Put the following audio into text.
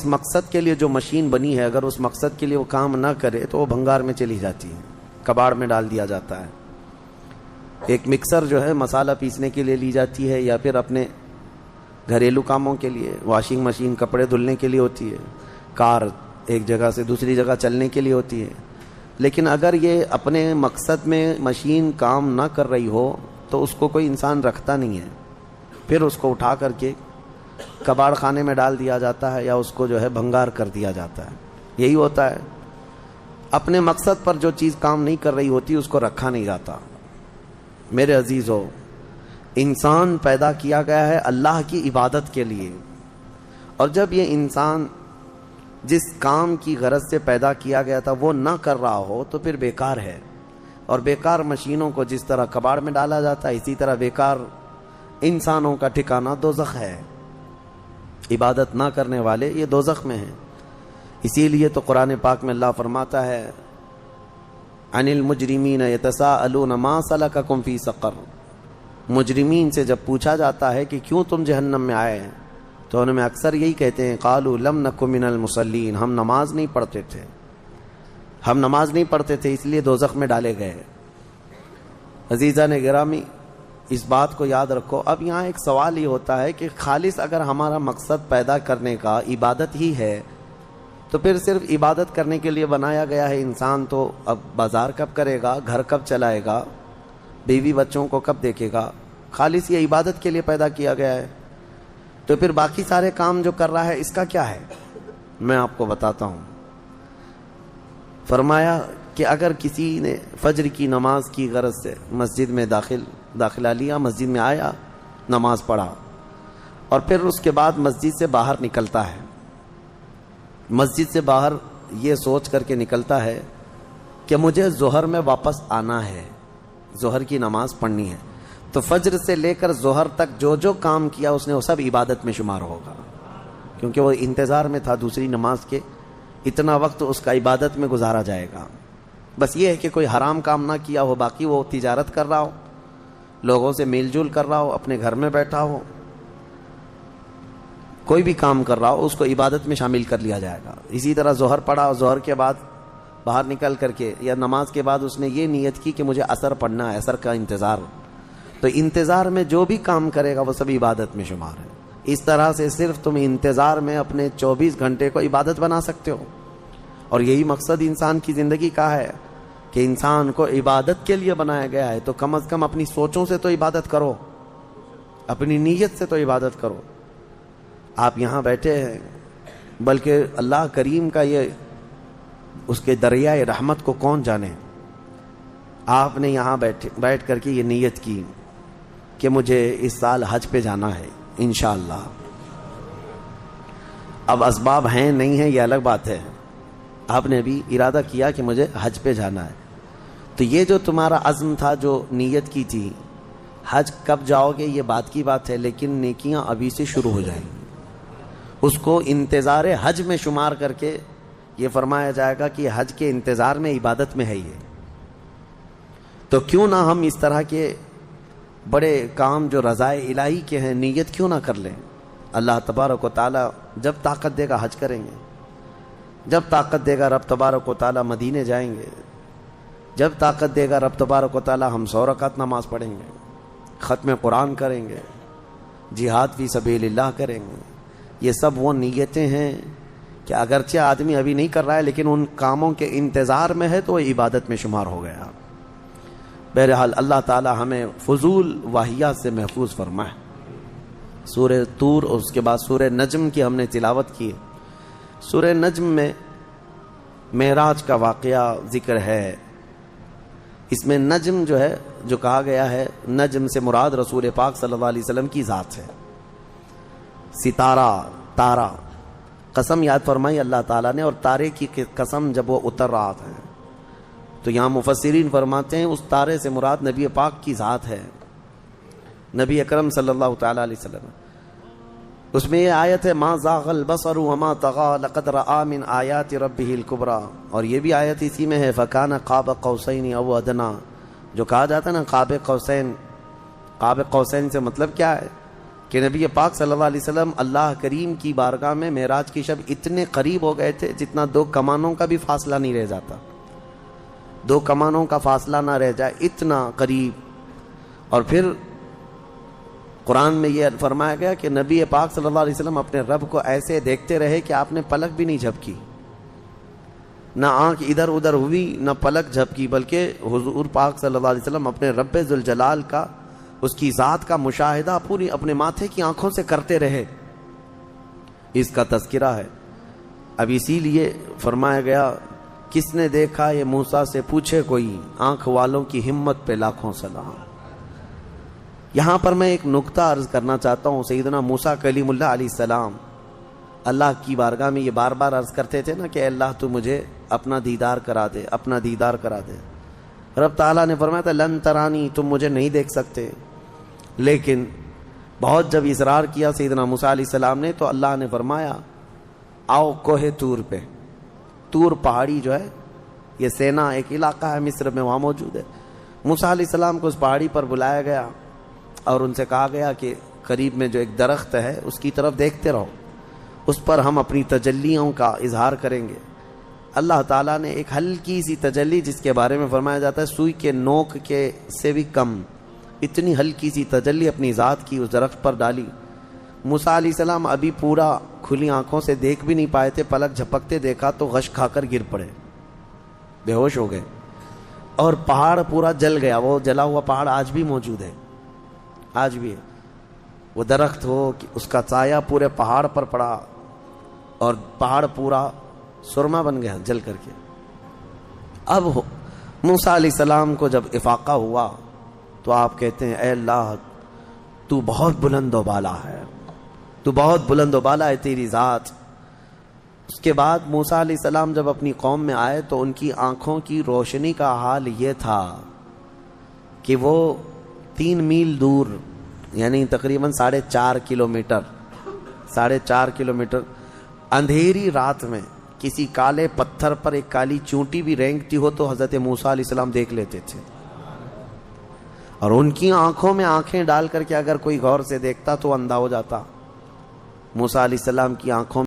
اس مقصد کے لیے جو مشین بنی ہے اگر اس مقصد کے لیے وہ کام نہ کرے تو وہ بھنگار میں چلی جاتی ہے، کباڑ میں ڈال دیا جاتا ہے۔ ایک مکسر جو ہے مسالہ پیسنے کے لیے لی جاتی ہے یا پھر اپنے گھریلو کاموں کے لیے، واشنگ مشین کپڑے دھلنے کے لیے ہوتی ہے، کار ایک جگہ سے دوسری جگہ چلنے کے لیے ہوتی ہے۔ لیکن اگر یہ اپنے مقصد میں مشین کام نہ کر رہی ہو تو اس کو کوئی انسان رکھتا نہیں ہے، پھر اس کو اٹھا کر کے کباڑ خانے میں ڈال دیا جاتا ہے یا اس کو جو ہے بھنگار کر دیا جاتا ہے۔ یہی ہوتا ہے، اپنے مقصد پر جو چیز کام نہیں کر رہی ہوتی اس کو رکھا نہیں جاتا۔ میرے عزیزو، انسان پیدا کیا گیا ہے اللہ کی عبادت کے لیے، اور جب یہ انسان جس کام کی غرض سے پیدا کیا گیا تھا وہ نہ کر رہا ہو تو پھر بیکار ہے۔ اور بیکار مشینوں کو جس طرح کباڑ میں ڈالا جاتا ہے اسی طرح بیکار انسانوں کا ٹھکانہ دوزخ ہے۔ عبادت نہ کرنے والے یہ دوزخ میں ہیں۔ اسی لیے تو قرآن پاک میں اللہ فرماتا ہے عن المجرمین یتساءلون ما سلککم فی سقر۔ مجرمین سے جب پوچھا جاتا ہے کہ کیوں تم جہنم میں آئے ہیں تو انہوں میں اکثر یہی کہتے ہیں قالوا لم نک من المصلین، ہم نماز نہیں پڑھتے تھے، ہم نماز نہیں پڑھتے تھے اس لیے دوزخ میں ڈالے گئے۔ عزیزان گرامی، اس بات کو یاد رکھو۔ اب یہاں ایک سوال یہ ہوتا ہے کہ خالص اگر ہمارا مقصد پیدا کرنے کا عبادت ہی ہے تو پھر صرف عبادت کرنے کے لیے بنایا گیا ہے انسان، تو اب بازار کب کرے گا، گھر کب چلائے گا، بیوی بچوں کو کب دیکھے گا؟ خالص یہ عبادت کے لیے پیدا کیا گیا ہے تو پھر باقی سارے کام جو کر رہا ہے اس کا کیا ہے؟ میں آپ کو بتاتا ہوں۔ فرمایا کہ اگر کسی نے فجر کی نماز کی غرض سے مسجد میں داخلہ لیا، مسجد میں آیا، نماز پڑھا، اور پھر اس کے بعد مسجد سے باہر نکلتا ہے، مسجد سے باہر یہ سوچ کر کے نکلتا ہے کہ مجھے ظہر میں واپس آنا ہے، ظہر کی نماز پڑھنی ہے، تو فجر سے لے کر ظہر تک جو جو کام کیا اس نے وہ سب عبادت میں شمار ہوگا، کیونکہ وہ انتظار میں تھا دوسری نماز کے، اتنا وقت اس کا عبادت میں گزارا جائے گا۔ بس یہ ہے کہ کوئی حرام کام نہ کیا ہو، باقی وہ تجارت کر رہا ہو، لوگوں سے میل جول کر رہا ہو، اپنے گھر میں بیٹھا ہو، کوئی بھی کام کر رہا ہو اس کو عبادت میں شامل کر لیا جائے گا۔ اسی طرح ظہر پڑھا اور ظہر کے بعد باہر نکل کر کے یا نماز کے بعد اس نے یہ نیت کی کہ مجھے عصر پڑھنا ہے، عصر کا انتظار، تو انتظار میں جو بھی کام کرے گا وہ سب عبادت میں شمار ہے۔ اس طرح سے صرف تم انتظار میں اپنے 24 گھنٹے کو عبادت بنا سکتے ہو، اور یہی مقصد انسان کی زندگی کا ہے کہ انسان کو عبادت کے لیے بنایا گیا ہے، تو کم از کم اپنی سوچوں سے تو عبادت کرو، اپنی نیت سے تو عبادت کرو۔ آپ یہاں بیٹھے ہیں، بلکہ اللہ کریم کا یہ اس کے دریائے رحمت کو کون جانے، آپ نے یہاں بیٹھ کر کے یہ نیت کی کہ مجھے اس سال حج پہ جانا ہے انشاءاللہ۔ اب اسباب ہیں نہیں ہیں یہ الگ بات ہے، آپ نے بھی ارادہ کیا کہ مجھے حج پہ جانا ہے، تو یہ جو تمہارا عزم تھا، جو نیت کی تھی، حج کب جاؤ گے یہ بات کی بات ہے، لیکن نیکیاں ابھی سے شروع ہو جائیں گی۔ اس کو انتظار حج میں شمار کر کے یہ فرمایا جائے گا کہ حج کے انتظار میں عبادت میں ہے یہ۔ تو کیوں نہ ہم اس طرح کے بڑے کام جو رضائے الہی کے ہیں نیت کیوں نہ کر لیں؟ اللہ تبارک و تعالی جب طاقت دے گا حج کریں گے، جب طاقت دے گا رب تبارک و تعالی مدینے جائیں گے، جب طاقت دے گا رب تبارک و تعالی ہم 100 رکعت نماز پڑھیں گے، ختم قرآن کریں گے، جہاد فی سبیل اللہ کریں گے۔ یہ سب وہ نیتیں ہیں کہ اگرچہ آدمی ابھی نہیں کر رہا ہے لیکن ان کاموں کے انتظار میں ہے تو وہ عبادت میں شمار ہو گیا۔ بہرحال اللہ تعالی ہمیں فضول واہیات سے محفوظ فرمائے۔ سورہ طور اور اس کے بعد سورہ نجم کی ہم نے تلاوت کی۔ سورہ نجم میں معراج کا واقعہ ذکر ہے۔ اس میں نجم جو ہے، جو کہا گیا ہے، نجم سے مراد رسول پاک صلی اللہ علیہ وسلم کی ذات ہے۔ ستارہ، تارا، قسم یاد فرمائی اللہ تعالیٰ نے، اور تارے کی قسم جب وہ اتر رہا تھا تو یہاں مفسرین فرماتے ہیں اس تارے سے مراد نبی پاک کی ذات ہے، نبی اکرم صلی اللہ تعالیٰ علیہ وسلم۔ اس میں یہ آیت ہے ما زاغ البصر وما طغى لقد رأى من آیات ربه الکبریٰ، اور یہ بھی آیت اسی میں ہے فکان قاب قوسین او ادنیٰ، جو کہا جاتا ہے نا قاب قوسین۔ قاب قوسین سے مطلب کیا ہے؟ کہ نبی پاک صلی اللہ علیہ وسلم اللہ کریم کی بارگاہ میں معراج کی شب اتنے قریب ہو گئے تھے جتنا 2 کمانوں کا بھی فاصلہ نہیں رہ جاتا، 2 کمانوں کا فاصلہ نہ رہ جائے، اتنا قریب۔ اور پھر قرآن میں یہ فرمایا گیا کہ نبی پاک صلی اللہ علیہ وسلم اپنے رب کو ایسے دیکھتے رہے کہ آپ نے پلک بھی نہیں جھپکی، نہ آنکھ ادھر ادھر ہوئی نہ پلک جھپکی، بلکہ حضور پاک صلی اللہ علیہ وسلم اپنے رب ذوالجلال کا، اس کی ذات کا مشاہدہ پوری اپنے ماتھے کی آنکھوں سے کرتے رہے۔ اس کا تذکرہ ہے۔ اب اسی لیے فرمایا گیا کس نے دیکھا یہ موسیٰ سے پوچھے کوئی، آنکھ والوں کی ہمت پہ لاکھوں سلام۔ یہاں پر میں ایک نکتہ عرض کرنا چاہتا ہوں۔ سیدنا موسیٰ کلیم اللہ علیہ السلام اللہ کی بارگاہ میں یہ بار بار عرض کرتے تھے نا کہ اے اللہ تو مجھے اپنا دیدار کرا دے، اپنا دیدار کرا دے۔ رب تعالیٰ نے فرمایا تھا لن ترانی، تم مجھے نہیں دیکھ سکتے، لیکن بہت جب اصرار کیا سیدنا موسیٰ علیہ السلام نے تو اللہ نے فرمایا آؤ کوہ طور پہ۔ طور پہاڑی جو ہے یہ سینا ایک علاقہ ہے مصر میں، وہاں موجود ہے۔ موسیٰ علیہ السلام کو اس پہاڑی پر بلایا گیا اور ان سے کہا گیا کہ قریب میں جو ایک درخت ہے اس کی طرف دیکھتے رہو، اس پر ہم اپنی تجلیوں کا اظہار کریں گے۔ اللہ تعالیٰ نے ایک ہلکی سی تجلی، جس کے بارے میں فرمایا جاتا ہے سوئی کے نوک کے سے بھی کم، اتنی ہلکی سی تجلی اپنی ذات کی اس درخت پر ڈالی۔ موسیٰ علیہ السلام ابھی پورا کھلی آنکھوں سے دیکھ بھی نہیں پائے تھے، پلک جھپکتے دیکھا تو غش کھا کر گر پڑے، بے ہوش ہو گئے، اور پہاڑ پورا جل گیا۔ وہ جلا ہوا پہاڑ آج بھی موجود ہے، آج بھی ہے۔ وہ درخت ہو کہ اس کا سایہ پورے پہاڑ پر پڑا اور پہاڑ پورا سرما بن گیا جل کر کے۔ اب موسیٰ علیہ السلام کو جب افاقہ ہوا تو آپ کہتے ہیں اے اللہ تو بہت بلند و بالا ہے، تو بہت بلند و بالا ہے تیری ذات۔ اس کے بعد موسیٰ علیہ السلام جب اپنی قوم میں آئے تو ان کی آنکھوں کی روشنی کا حال یہ تھا کہ وہ 3 میل دور، یعنی تقریباً 4.5 کلومیٹر، 4.5 کلومیٹر اندھیری رات میں کسی کالے پتھر پر ایک کالی چونٹی بھی رینگتی ہو تو حضرت موسیٰ علیہ السلام دیکھ لیتے تھے۔ اور ان کی آنکھوں میں آنکھیں ڈال کر کے اگر کوئی غور سے دیکھتا تو اندھا ہو جاتا۔ موسیٰ علیہ السلام کی آنکھوں